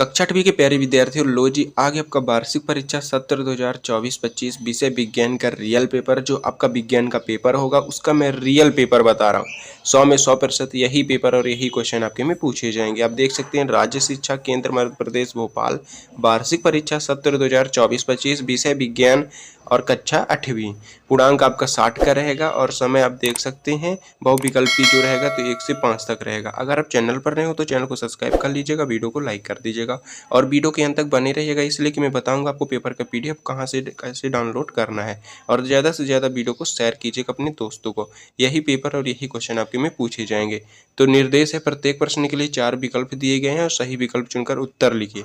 कक्षा 8वीं के प्यारे विद्यार्थियों, लो जी आगे आपका वार्षिक परीक्षा सत्र 2024-25 विषय विज्ञान का रियल पेपर, जो आपका विज्ञान का पेपर होगा उसका मैं रियल पेपर बता रहा हूँ। 100 में 100% यही पेपर और यही क्वेश्चन आपके में पूछे जाएंगे। आप देख सकते हैं राज्य शिक्षा केंद्र मध्य प्रदेश भोपाल, वार्षिक परीक्षा सत्र 2024-25 विषय विज्ञान और कक्षा 8वीं। पूर्णांक आपका 60 का रहेगा और समय आप देख सकते हैं बहुविकल्पी जो रहेगा तो 1 से 5 तक रहेगा। अगर आप चैनल पर नए हो तो चैनल को सब्सक्राइब कर लीजिएगा, वीडियो को लाइक कर दीजिएगा और वीडियो के अंत तक बने रहिएगा, इसलिए कि मैं बताऊंगा आपको पेपर का PDF कहाँ से कैसे डाउनलोड करना है। और ज़्यादा से ज़्यादा वीडियो को शेयर कीजिएगा अपने दोस्तों को। यही पेपर और यही क्वेश्चन आपके में पूछे जाएंगे। तो निर्देश है, प्रत्येक प्रश्न के लिए 4 विकल्प दिए गए हैं और सही विकल्प चुनकर उत्तर लिखिए।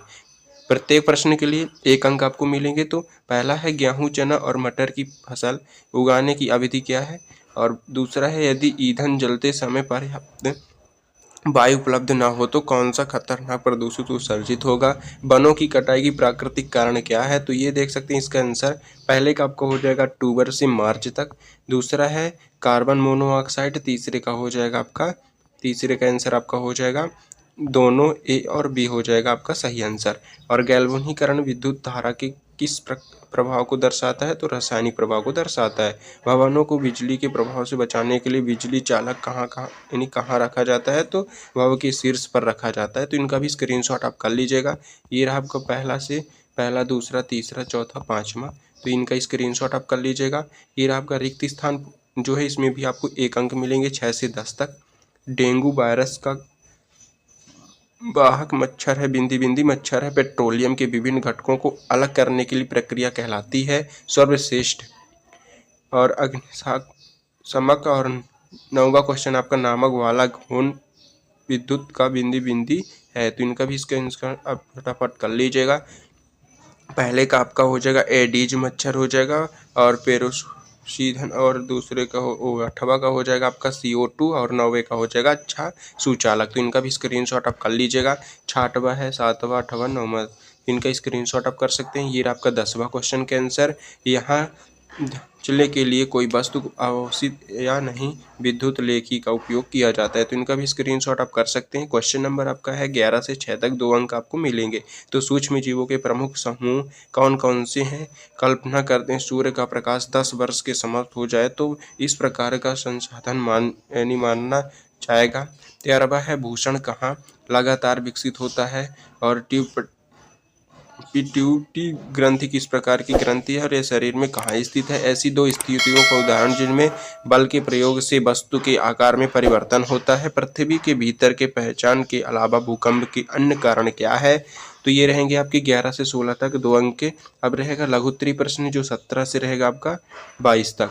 प्रत्येक प्रश्न के लिए 1 अंक आपको मिलेंगे। तो पहला है गेहूं, चना और मटर की फसल उगाने की अवधि क्या है। और दूसरा है यदि ईंधन जलते समय पर्याप्त वायु उपलब्ध न हो तो कौन सा खतरनाक प्रदूषित उत्सर्जित होगा। वनों की कटाई की प्राकृतिक कारण क्या है। तो ये देख सकते हैं इसका आंसर पहले का आपका हो जाएगा अक्टूबर से मार्च तक। दूसरा है कार्बन मोनोऑक्साइड। तीसरे का आंसर आपका हो जाएगा दोनों, ए और बी हो जाएगा आपका सही आंसर। और गैल्वेनीकरण विद्युत धारा के किस प्रभाव को दर्शाता है। तो रासायनिक प्रभाव को दर्शाता है। भवनों को बिजली के प्रभाव से बचाने के लिए बिजली चालक कहाँ रखा जाता है। तो भवन के शीर्ष पर रखा जाता है। तो इनका भी स्क्रीनशॉट आप कर लीजिएगा। ये रहा आपका पहला, दूसरा, तीसरा, चौथा, पाँचवा। तो इनका स्क्रीनशॉट आप कर लीजिएगा। ये रहा आपका रिक्त स्थान जो है, इसमें भी आपको 1 अंक मिलेंगे 6 से 10 तक। डेंगू वायरस का वाहक मच्छर है बिंदी बिंदी मच्छर है। पेट्रोलियम के विभिन्न घटकों को अलग करने के लिए प्रक्रिया कहलाती है सर्वश्रेष्ठ। और अग्निशामक। और 9वां क्वेश्चन आपका नामक वाला घून विद्युत का बिंदी बिंदी है। तो इनका भी इसका आप फटाफट कर लीजिएगा। पहले का आपका हो जाएगा एडीज मच्छर हो जाएगा और पेरोसीधन, और दूसरे का 8वां का हो जाएगा आपका CO2 और 9वें का हो जाएगा अच्छा सुचालक। तो इनका भी स्क्रीनशॉट आप कर लीजिएगा। 6वां है, 7वां, 8वां, 9वां, इनका स्क्रीनशॉट आप कर सकते हैं। ये आपका 10वां क्वेश्चन के आंसर। यहाँ चलने के लिए कोई वस्तु अवशित या नहीं विद्युत लेखी का उपयोग किया जाता है। तो इनका भी स्क्रीनशॉट आप कर सकते हैं। क्वेश्चन नंबर आपका है 11 से 6 तक, 2 अंक आपको मिलेंगे। तो सूक्ष्म जीवों के प्रमुख समूह कौन कौन से हैं। कल्पना करते हैं सूर्य का प्रकाश 10 वर्ष के समाप्त हो जाए तो इस प्रकार का संसाधन मानना जाएगा। 13वां है भूषण कहाँ लगातार विकसित होता है। और पिट्यूटरी ग्रंथि किस प्रकार की ग्रंथि है और यह शरीर में कहाँ स्थित है। ऐसी 2 स्थितियों का उदाहरण जिनमें बल के प्रयोग से वस्तु के आकार में परिवर्तन होता है। पृथ्वी के भीतर के पहचान के अलावा भूकंप के अन्य कारण क्या है। तो ये रहेंगे आपके 11 से 16 तक 2 अंक के। अब रहेगा लघुत्तरी प्रश्न जो 17 से रहेगा आपका 22 तक।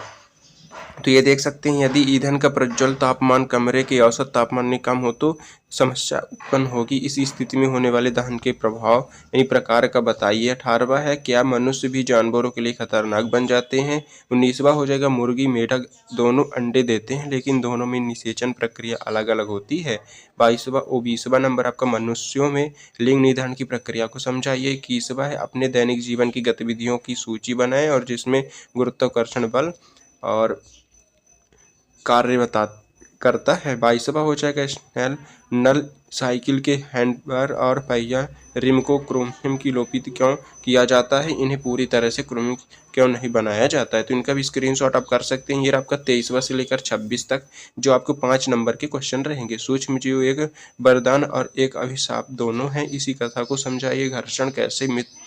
तो ये देख सकते हैं यदि ईंधन का प्रज्वल तापमान कमरे के औसत तापमान में कम हो तो समस्या उत्पन्न होगी। इस स्थिति में होने वाले दहन के प्रभाव यानी प्रकार का बताइए। 18वां है क्या मनुष्य भी जानवरों के लिए खतरनाक बन जाते हैं। 19वां हो जाएगा मुर्गी मेढक दोनों अंडे देते हैं लेकिन दोनों में निषेचन प्रक्रिया अलग अलग होती है। 20वां नंबर आपका मनुष्यों में लिंग निर्धारण की प्रक्रिया को समझाइए। 21वां है अपने दैनिक जीवन की गतिविधियों की सूची बनाएं और जिसमें गुरुत्वाकर्षण बल और कार्य करता है। 22वां हो जाएगा स्नेल नल साइकिल के हैंडबार और पहिया रिम को क्रोमियम की लोपित क्यों किया जाता है। इन्हें पूरी तरह से क्रोमियम क्यों नहीं बनाया जाता है। तो इनका भी स्क्रीनशॉट आप कर सकते हैं। ये आपका 23वां से लेकर 26 तक जो आपको 5 नंबर के क्वेश्चन रहेंगे। सूक्ष्म जीव एक वरदान और एक अभिशाप दोनों हैं, इसी कथा को समझाइए। घर्षण कैसे मित्र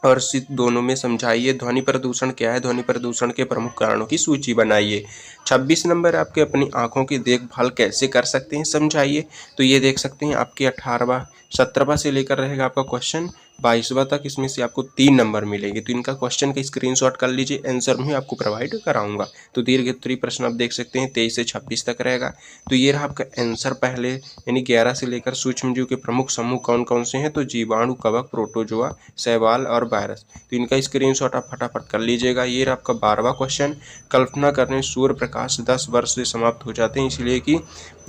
और शीत दोनों में समझाइए। ध्वनि प्रदूषण क्या है। ध्वनि प्रदूषण के प्रमुख कारणों की सूची बनाइए। 26 नंबर आपके अपनी आंखों की देखभाल कैसे कर सकते हैं समझाइए। तो ये देख सकते हैं आपके 18वां 17वां से लेकर रहेगा आपका क्वेश्चन 22वां तक, इसमें से आपको 3 नंबर मिलेंगे। तो इनका क्वेश्चन का स्क्रीनशॉट कर लीजिए, आंसर मैं आपको प्रोवाइड कराऊंगा। तो दीर्घ उत्तरीय प्रश्न आप देख सकते हैं 23 से 26 तक रहेगा। तो ये रहा आपका आंसर पहले यानी 11 से लेकर सूक्ष्म जीव के प्रमुख समूह कौन कौन से हैं। तो जीवाणु, कवक, प्रोटोजोआ, शैवाल और वायरस। तो इनका स्क्रीनशॉट आप फटाफट कर लीजिएगा। ये रहा आपका 12वां क्वेश्चन। कल्पना करने सूर्य प्रकाश 10 वर्ष से समाप्त हो जाते हैं इसलिए कि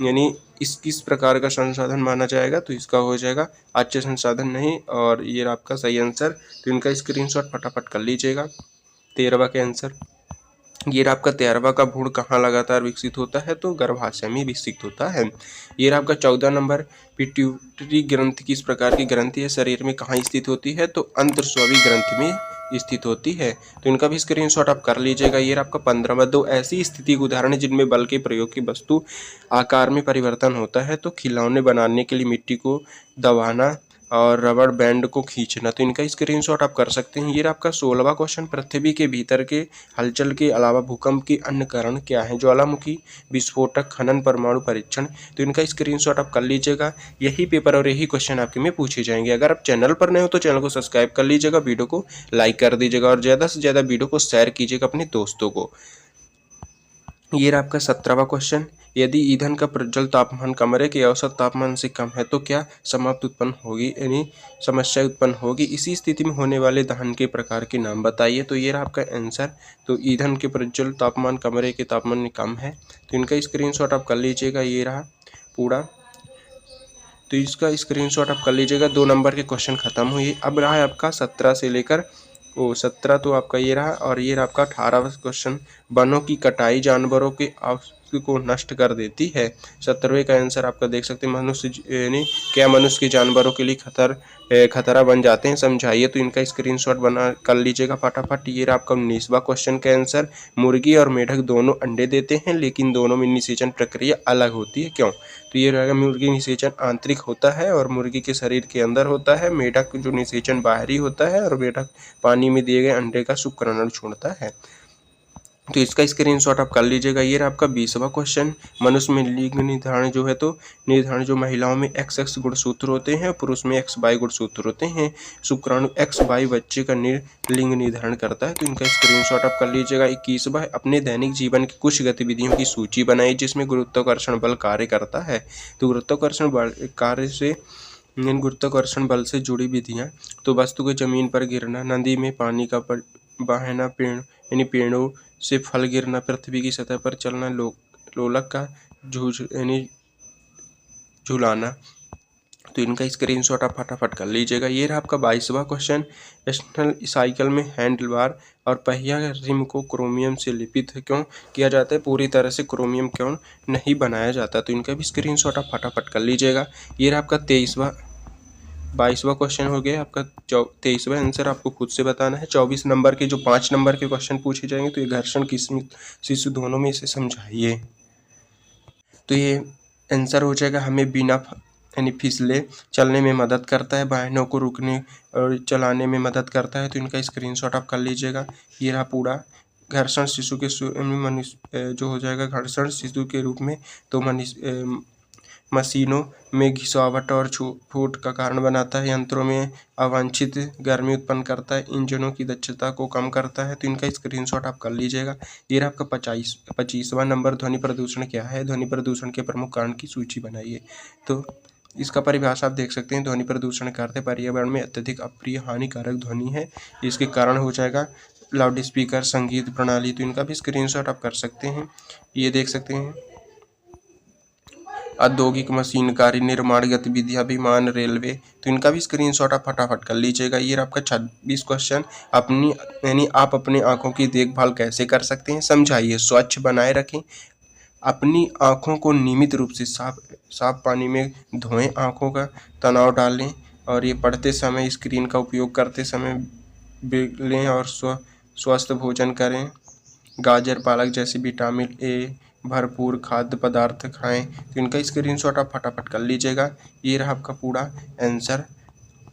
यानी इस किस प्रकार का संसाधन माना जाएगा। तो इसका हो जाएगा अच्छे संसाधन नहीं, और ये आपका सही आंसर। तो इनका स्क्रीनशॉट फटाफट कर लीजिएगा। 13वां के आंसर। ये रहा आपका 13वां का भ्रूण कहाँ लगातार विकसित होता है, तो गर्भाशय में विकसित होता है। ये रहा आपका 14 नंबर, पिट्यूटरी ग्रंथि किस प्रकार की ग्रंथि है, शरीर में कहाँ स्थित होती है, तो अंतःस्रावी ग्रंथि में स्थित होती है। तो इनका भी स्क्रीनशॉट आप कर लीजिएगा। ये रहा आपका 15वां, दो ऐसी स्थिति के उदाहरण जिनमें बल के प्रयोग की वस्तु आकार में परिवर्तन होता है, तो खिलौने बनाने के लिए मिट्टी को दबाना और रबड़ बैंड को खींचना। तो इनका स्क्रीनशॉट आप कर सकते हैं। ये रहा आपका 16वां क्वेश्चन, पृथ्वी के भीतर के हलचल के अलावा भूकंप के अन्य कारण क्या है, ज्वालामुखी, विस्फोटक, खनन, परमाणु परीक्षण। तो इनका स्क्रीनशॉट आप कर लीजिएगा। यही पेपर और यही क्वेश्चन आपके में पूछे जाएंगे। अगर आप चैनल पर नए हो तो चैनल को सब्सक्राइब कर लीजिएगा, वीडियो को लाइक कर दीजिएगा और ज़्यादा से ज़्यादा वीडियो को शेयर कीजिएगा अपने दोस्तों को। ये रहा आपका 17वां क्वेश्चन, यदि ईंधन का प्रज्वल तापमान कमरे के औसत तापमान से कम है तो क्या समाप्त उत्पन्न होगी, यानी समस्या उत्पन्न होगी। इसी स्थिति में होने वाले दहन के प्रकार के नाम बताइए। तो ये रहा आपका आंसर। तो ईंधन के प्रज्वल तापमान कमरे के तापमान में कम है, तो इनका स्क्रीनशॉट आप कर लीजिएगा। ये रहा पूरा, तो इसका स्क्रीनशॉट आप कर लीजिएगा। 2 नंबर के क्वेश्चन खत्म हुए। अब रहा है आपका 17 से लेकर 17 तो आपका ये रहा, और ये रहा आपका 18वां क्वेश्चन, वनों की कटाई जानवरों के आवास को नष्ट कर देती है। 17वें का आंसर आपका देख सकते हैं, मनुष्य यानी क्या मनुष्य के जानवरों के लिए खतरा बन जाते हैं, समझाइए। तो इनका स्क्रीनशॉट बना कर लीजिएगा फटाफट। ये रहा आपका 19वां क्वेश्चन का आंसर, मुर्गी और मेढक दोनों अंडे देते हैं लेकिन दोनों में निषेचन प्रक्रिया अलग होती है, क्यों। तो ये रहेगा, मुर्गी निषेचन आंतरिक होता है और मुर्गी के शरीर के अंदर होता है। मेढक जो निषेचन बाहरी होता है और मेढक पानी में दिए गए अंडे का शुक्राणु छोड़ता है। तो इसका स्क्रीनशॉट आप कर लीजिएगा। ये रहा आपका 20वां क्वेश्चन, मनुष्य में लिंग निर्धारण जो है, तो निर्धारण जो महिलाओं में XX गुणसूत्र होते हैं, पुरुष में XY गुणसूत्र होते हैं। शुक्राणु XY बच्चे का लिंग निर्धारण करता है। तो इनका स्क्रीनशॉट आप कर लीजिएगा। 21वां, अपने दैनिक जीवन की कुछ गतिविधियों की सूची बनाई जिसमें गुरुत्वाकर्षण बल कार्य करता है। तो गुरुत्वाकर्षण बल कार्य से गुरुत्वाकर्षण बल से जुड़ी विधियाँ, तो वस्तु के जमीन पर गिरना, नदी में पानी का बहना, पेड़ों से फल गिरना, पृथ्वी की सतह पर चलना, लोलक का झुलाना। तो इनका स्क्रीनशॉट आप फटाफट कर लीजिएगा। ये रहा आपका 22वां क्वेश्चन, एक्सटर्नल साइकिल में हैंडल बार और पहिया रिम को क्रोमियम से लेपित क्यों किया जाता है, पूरी तरह से क्रोमियम क्यों नहीं बनाया जाता। तो इनका भी स्क्रीनशॉट आप फटाफट कर लीजिएगा। ये रहा आपका 22वां क्वेश्चन हो गया आपका। 23वां आंसर आपको खुद से बताना है। 24 नंबर के जो 5 नंबर के क्वेश्चन पूछे जाएंगे, तो ये घर्षण की शिशु दोनों में इसे समझाइए। तो ये आंसर हो जाएगा, हमें बिना यानी फिसले चलने में मदद करता है, वाहनों को रुकने और चलाने में मदद करता है। तो इनका स्क्रीनशॉट आप कर लीजिएगा। ये रहा पूरा, घर्षण शिशु के मनुष्य जो हो जाएगा घर्षण शिशु के रूप में, तो मशीनों में घिसावट और फूट का कारण बनाता है, यंत्रों में अवांछित गर्मी उत्पन्न करता है, इंजनों की दक्षता को कम करता है। तो इनका स्क्रीनशॉट आप कर लीजिएगा। ये रहा आपका 25वां नंबर, ध्वनि प्रदूषण क्या है, ध्वनि प्रदूषण के प्रमुख कारण की सूची बनाइए। तो इसका परिभाषा आप देख सकते हैं, ध्वनि प्रदूषण का अर्थ है पर्यावरण में अत्यधिक अप्रिय हानिकारक ध्वनि है, इसके कारण हो जाएगा लाउड स्पीकर, संगीत प्रणाली। तो इनका भी स्क्रीनशॉट आप कर सकते हैं। ये देख सकते हैं, औद्योगिक मशीनकारी, निर्माण गतिविधियां, विमान, रेलवे। तो इनका भी स्क्रीनशॉट आप फटाफट कर लीजिएगा। ये आपका 26 क्वेश्चन, आप अपनी आंखों की देखभाल कैसे कर सकते हैं, समझाइए। स्वच्छ बनाए रखें, अपनी आंखों को नियमित रूप से साफ पानी में धोएं, आंखों का तनाव डालें, और ये पढ़ते समय स्क्रीन का उपयोग करते समय लें, और स्वस्थ भोजन करें। गाजर, पालक जैसे विटामिन ए भरपूर खाद्य पदार्थ खाएं। तो इनका स्क्रीनशॉट आप फटाफट कर लीजिएगा। ये रहा आपका पूरा आंसर।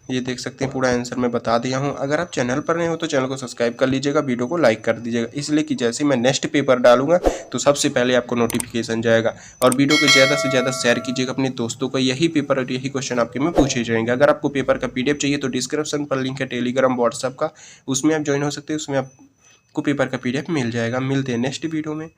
ये देख सकते हैं, पूरा आंसर मैं बता दिया हूँ। अगर आप चैनल पर नए हो तो चैनल को सब्सक्राइब कर लीजिएगा, वीडियो को लाइक कर दीजिएगा, इसलिए कि जैसे मैं नेक्स्ट पेपर डालूंगा तो सबसे पहले आपको नोटिफिकेशन जाएगा। और वीडियो को ज़्यादा से ज़्यादा शेयर कीजिएगा अपने दोस्तों को। यही पेपर और यही क्वेश्चन आपके में पूछे जाएंगे। अगर आपको पेपर का PDF चाहिए तो डिस्क्रिप्शन पर लिंक है टेलीग्राम व्हाट्सएप का, उसमें आप ज्वाइन हो सकते हैं, उसमें आपको पेपर का PDF मिल जाएगा। मिलते हैं नेक्स्ट वीडियो में।